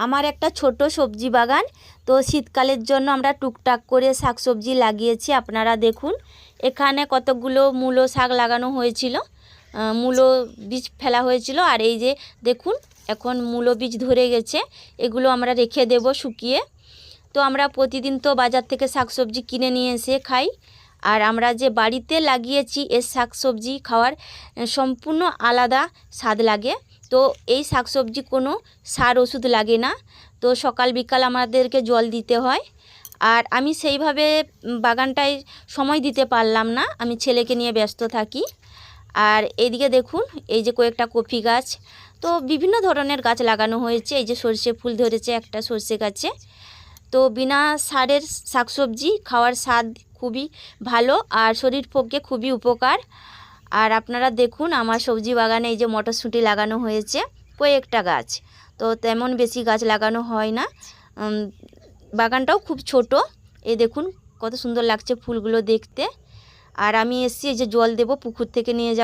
আমার একটা ছোট সবজি বাগান। তো শীতকালের জন্য আমরা টুকটাক করে শাকসবজি লাগিয়েছি। আপনারা দেখুন এখানে কতগুলো মূলো শাক লাগানো হয়েছিল, মূলো বীজ ফেলা হয়েছিল। আর এই যে দেখুন এখন মূলো বীজ ধরে গেছে, এগুলো আমরা রেখে দেব শুকিয়ে। তো আমরা প্রতিদিন তো বাজার থেকে শাকসবজি কিনে নিয়ে এসে খাই, আর আমরা যে বাড়িতে লাগিয়েছি এর শাকসবজি খাওয়ার সম্পূর্ণ আলাদা স্বাদ লাগে। তো এই শাকসবজি কোনো সার ওষুধ লাগে না। তো সকাল বিকাল আমাদেরকে জল দিতে হয়, আর আমি সেইভাবে বাগানটায় সময় দিতে পারলাম না, আমি ছেলেকে নিয়ে ব্যস্ত থাকি। আর এইদিকে দেখুন এই যে কয়েকটা কফি গাছ, তো বিভিন্ন ধরনের গাছ লাগানো হয়েছে। এই যে সর্ষে ফুল ধরেছে একটা সর্ষে গাছে। তো বিনা সারের শাকসবজি খাওয়ার স্বাদ খুবই ভালো আর শরীর পক্ষে খুবই উপকার। আর আপনারা দেখুন আমার সবজি বাগানে এই যে মটরশুঁটি লাগানো হয়েছে কয়েকটা গাছ, তো তেমন বেশি গাছ লাগানো হয় না। বাগানটাও খুব ছোট। এই দেখুন কত সুন্দর লাগছে ফুলগুলো দেখতে। আর আমি এসছি এই যে জল দেব, পুকুর থেকে নিয়ে যাব।